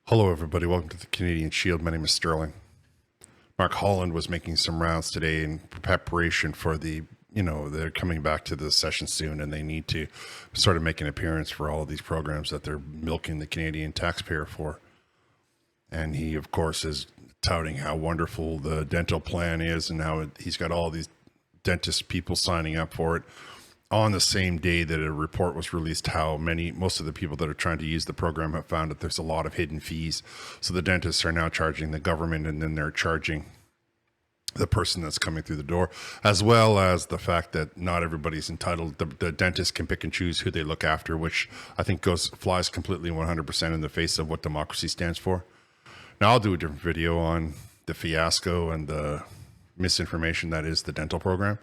Hello, everybody. Welcome to the Canadian Shield. My name is Sterling. Mark Holland was making some rounds today in preparation for they're coming back to the session soon, and they need to sort of make an appearance for all of these programs that they're milking the Canadian taxpayer for. And he, of course, is touting how wonderful the dental plan is and how he's got all these dentist people signing up for it. On the same day that a report was released, how most of the people that are trying to use the program have found that there's a lot of hidden fees. So the dentists are now charging the government, and then they're charging the person that's coming through the door, as well as the fact that not everybody's entitled. The dentist can pick and choose who they look after, which I think flies completely 100% in the face of what democracy stands for. Now I'll do a different video on the fiasco and the misinformation that is the dental program.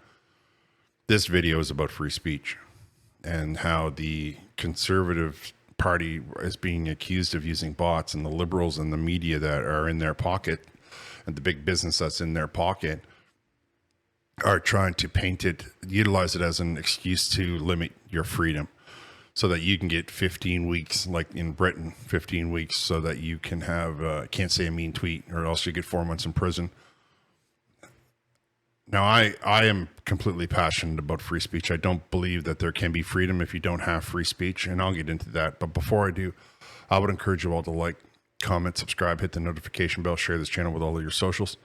This video is about free speech and how the Conservative Party is being accused of using bots, and the Liberals and the media that are in their pocket and the big business that's in their pocket are trying to utilize it as an excuse to limit your freedom so that you can get 15 weeks, like in Britain, 15 weeks, so that you can have, can't say a mean tweet, or else you get 4 months in prison. Now, I am completely passionate about free speech. I don't believe that there can be freedom if you don't have free speech, and I'll get into that. But before I do, I would encourage you all to like, comment, subscribe, hit the notification bell, share this channel with all of your socials.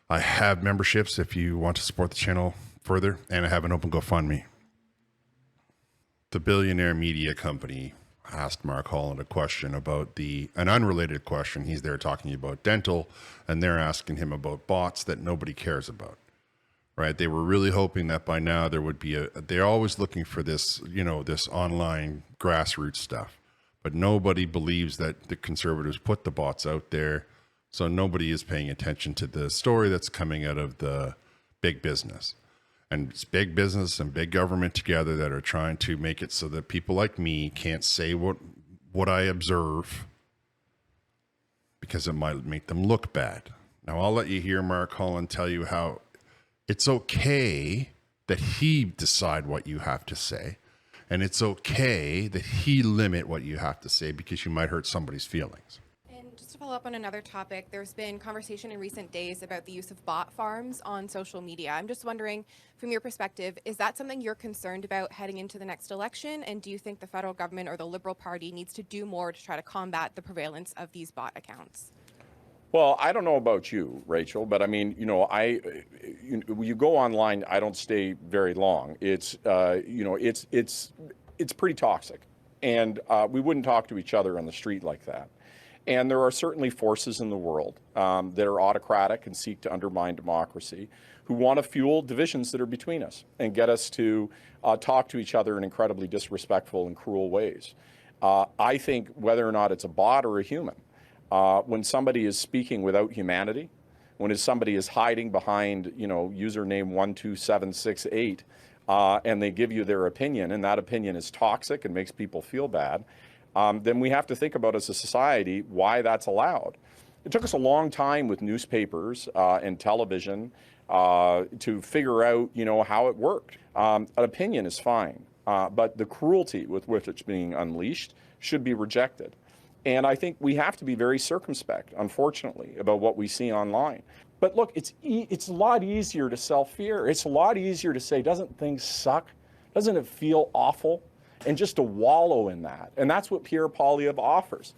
I have memberships if you want to support the channel further, and I have an open GoFundMe. The billionaire media company asked Mark Holland a question about an unrelated question. He's there talking about dental, and they're asking him about bots that nobody cares about. Right. They were really hoping that by now there would be they're always looking for this, this online grassroots stuff, but nobody believes that the Conservatives put the bots out there. So nobody is paying attention to the story that's coming out of the big business, and it's big business and big government together that are trying to make it so that people like me can't say what I observe because it might make them look bad. Now I'll let you hear Mark Holland tell you how it's okay that he decide what you have to say, and it's okay that he limit what you have to say because you might hurt somebody's feelings. And just to follow up on another topic, there's been conversation in recent days about the use of bot farms on social media. I'm just wondering, from your perspective, is that something you're concerned about heading into the next election? And do you think the federal government or the Liberal Party needs to do more to try to combat the prevalence of these bot accounts? Well, I don't know about you, Rachel, but I mean, you go online. I don't stay very long. It's pretty toxic, and we wouldn't talk to each other on the street like that. And there are certainly forces in the world that are autocratic and seek to undermine democracy, who want to fuel divisions that are between us and get us to talk to each other in incredibly disrespectful and cruel ways. I think whether or not it's a bot or a human, when somebody is speaking without humanity, when somebody is hiding behind, username 12768, and they give you their opinion, and that opinion is toxic and makes people feel bad, then we have to think about as a society why that's allowed. It took us a long time with newspapers and television to figure out, how it worked. An opinion is fine, but the cruelty with which it's being unleashed should be rejected. And I think we have to be very circumspect, unfortunately, about what we see online. But look, it's a lot easier to sell fear. It's a lot easier to say, doesn't things suck? Doesn't it feel awful? And just to wallow in that. And that's what Pierre Poilievre offers.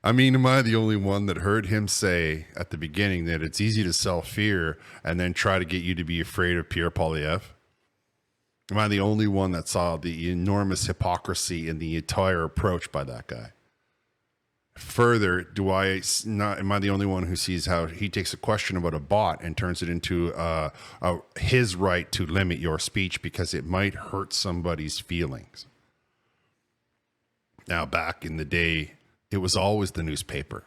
I mean, am I the only one that heard him say at the beginning that it's easy to sell fear and then try to get you to be afraid of Pierre Poilievre? Am I the only one that saw the enormous hypocrisy in the entire approach by that guy? Further, am I the only one who sees how he takes a question about a bot and turns it into his right to limit your speech because it might hurt somebody's feelings? Now, back in the day, it was always the newspaper.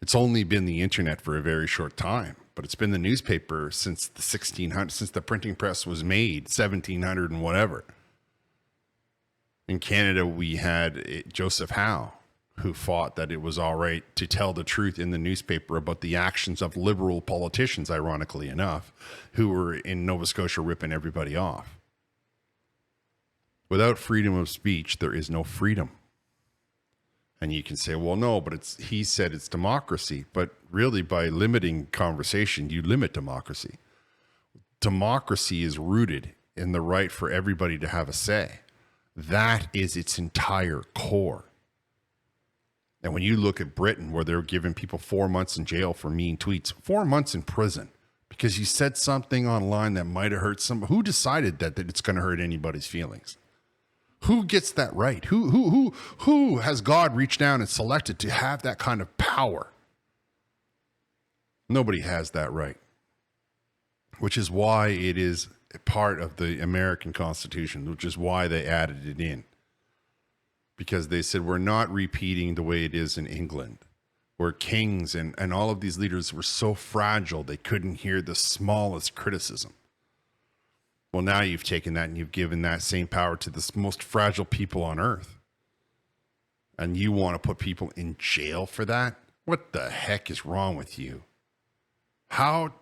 It's only been the internet for a very short time, but it's been the newspaper since the 1600s, since the printing press was made, 1700 and whatever. In Canada, we had Joseph Howe, who fought that it was all right to tell the truth in the newspaper about the actions of liberal politicians, ironically enough, who were in Nova Scotia ripping everybody off. Without freedom of speech, there is no freedom. And you can say, well, no, but he said it's democracy. But really, by limiting conversation, you limit democracy. Democracy is rooted in the right for everybody to have a say. That is its entire core. And when you look at Britain, where they're giving people 4 months in jail for mean tweets, 4 months in prison, because you said something online that might have hurt somebody. Who decided that it's going to hurt anybody's feelings? Who gets that right? Who has God reached down and selected to have that kind of power? Nobody has that right. Which is why it is a part of the American Constitution, which is why they added it in. Because they said, we're not repeating the way it is in England, where kings and all of these leaders were so fragile they couldn't hear the smallest criticism. Well, now you've taken that and you've given that same power to the most fragile people on earth. And you want to put people in jail for that? What the heck is wrong with you? How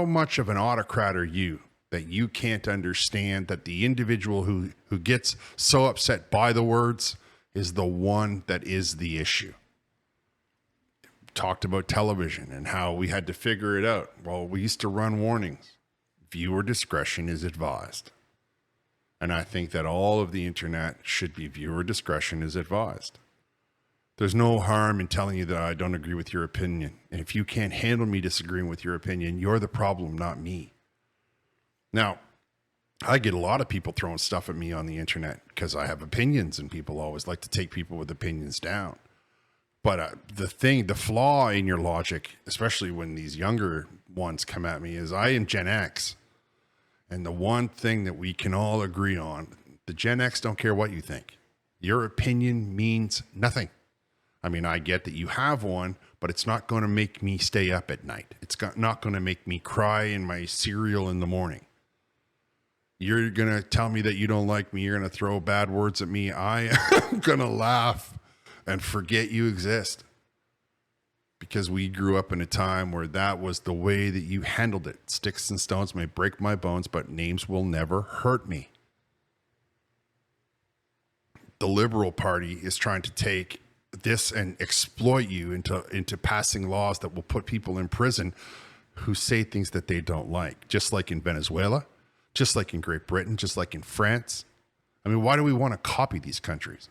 much of an autocrat are you that you can't understand that the individual who gets so upset by the words is the one that is the issue? Talked about television and how we had to figure it out. Well, we used to run warnings. Viewer discretion is advised. And I think that all of the internet should be viewer discretion is advised. There's no harm in telling you that I don't agree with your opinion. And if you can't handle me disagreeing with your opinion, you're the problem, not me. Now, I get a lot of people throwing stuff at me on the internet because I have opinions, and people always like to take people with opinions down. But the flaw in your logic, especially when these younger ones come at me, is I am Gen X. And the one thing that we can all agree on, the Gen X don't care what you think. Your opinion means nothing. I mean, I get that you have one, but it's not going to make me stay up at night. It's not going to make me cry in my cereal in the morning. You're going to tell me that you don't like me. You're going to throw bad words at me. I am going to laugh and forget you exist. Because we grew up in a time where that was the way that you handled it. Sticks and stones may break my bones, but names will never hurt me. The Liberal Party is trying to take this and exploit you into passing laws that will put people in prison who say things that they don't like. Just like in Venezuela, just like in Great Britain, just like in France. I mean, why do we want to copy these countries?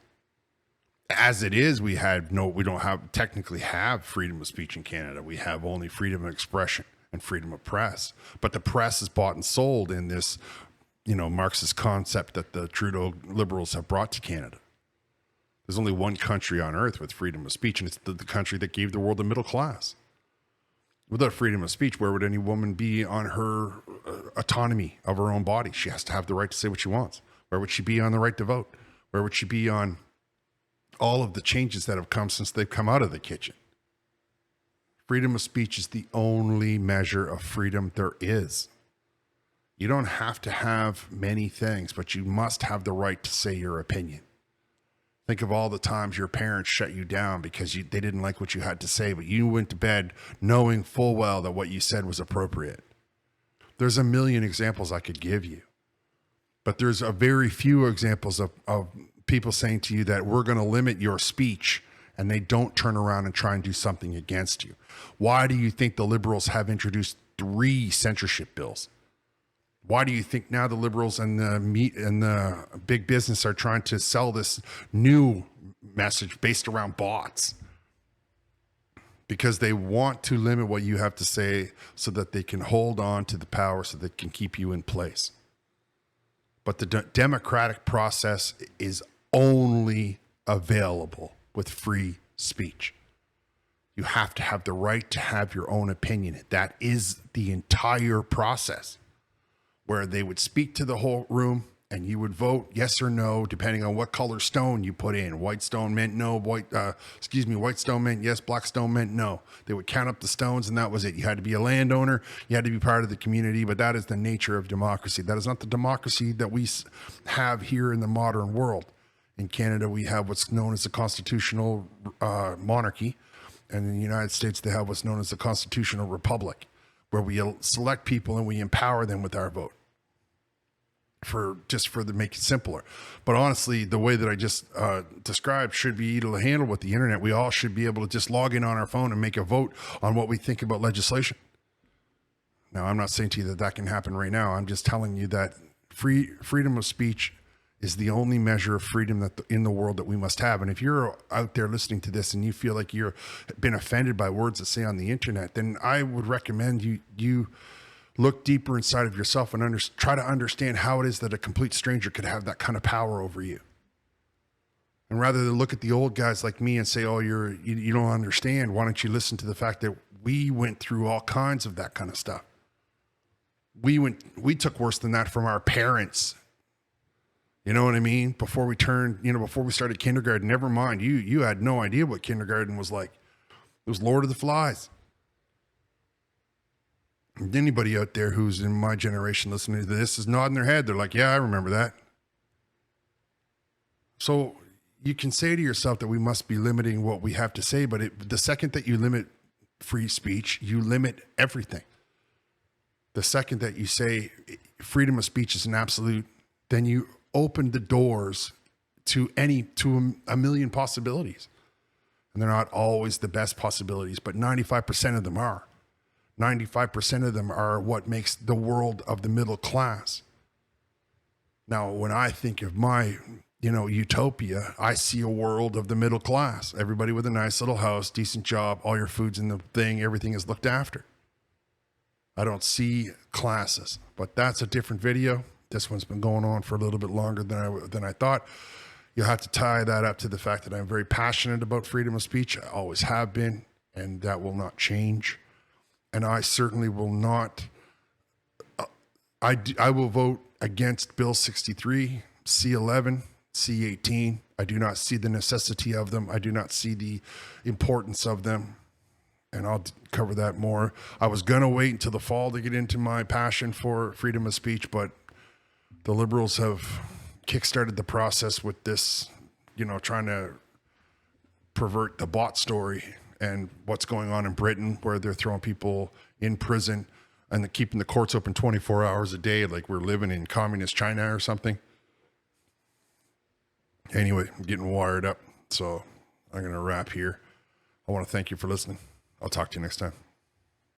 As it is, we don't technically have freedom of speech in Canada. We have only freedom of expression and freedom of press. But the press is bought and sold in this, Marxist concept that the Trudeau Liberals have brought to Canada. There's only one country on earth with freedom of speech, and it's the country that gave the world a middle class. Without freedom of speech, where would any woman be on her autonomy of her own body? She has to have the right to say what she wants. Where would she be on the right to vote? Where would she be on all of the changes that have come since they've come out of the kitchen? Freedom of speech is the only measure of freedom there is. You don't have to have many things, but you must have the right to say your opinion. Think of all the times your parents shut you down because they didn't like what you had to say, but you went to bed knowing full well that what you said was appropriate. There's a million examples I could give you, but there's a very few examples of people saying to you that we're going to limit your speech, and they don't turn around and try and do something against you. Why do you think the Liberals have introduced 3 censorship bills? Why do you think now the Liberals and the big business are trying to sell this new message based around bots? Because they want to limit what you have to say so that they can hold on to the power, so they can keep you in place. But the democratic process is only available with free speech. You have to have the right to have your own opinion. That is the entire process, where they would speak to the whole room and you would vote yes or no, depending on what color stone you put in. White stone meant no, white stone meant yes, black stone meant no. They would count up the stones and that was it. You had to be a landowner. You had to be part of the community, but that is the nature of democracy. That is not the democracy that we have here in the modern world. In Canada, we have what's known as a constitutional monarchy. And in the United States, they have what's known as a constitutional republic, where we select people and we empower them with our vote. for the make it simpler. But honestly, the way that I just described should be able to handle with the internet. We all should be able to just log in on our phone and make a vote on what we think about legislation. Now, I'm not saying to you that that can happen right now. I'm just telling you that freedom of speech is the only measure of freedom that in the world that we must have. And if you're out there listening to this and you feel like you're been offended by words that say on the internet, then I would recommend you look deeper inside of yourself and try to understand how it is that a complete stranger could have that kind of power over you. And rather than look at the old guys like me and say, oh, you don't understand, why don't you listen to the fact that we went through all kinds of that kind of stuff. We took worse than that from our parents. You know what I mean? Before we started kindergarten, never mind. You had no idea what kindergarten was like. It was Lord of the Flies. And anybody out there who's in my generation listening to this is nodding their head. They're like, yeah, I remember that. So you can say to yourself that we must be limiting what we have to say, but the second that you limit free speech, you limit everything. The second that you say freedom of speech is an absolute, then you open the doors to a million possibilities. And they're not always the best possibilities, but 95% of them are. 95% of them are what makes the world of the middle class. Now, when I think of my, utopia, I see a world of the middle class. Everybody with a nice little house, decent job, all your food's in the thing, everything is looked after. I don't see classes, but that's a different video. This one's been going on for a little bit longer than I thought. You'll have to tie that up to the fact that I'm very passionate about freedom of speech. I always have been, and that will not change. And I certainly will not, I will vote against Bill 63, C11, C18. I do not see the necessity of them. I do not see the importance of them. And I'll cover that more. I was going to wait until the fall to get into my passion for freedom of speech, but the Liberals have kickstarted the process with this, trying to pervert the bot story and what's going on in Britain, where they're throwing people in prison and they're keeping the courts open 24 hours a day, like we're living in communist China or something. Anyway, I'm getting wired up, so I'm going to wrap here. I want to thank you for listening. I'll talk to you next time.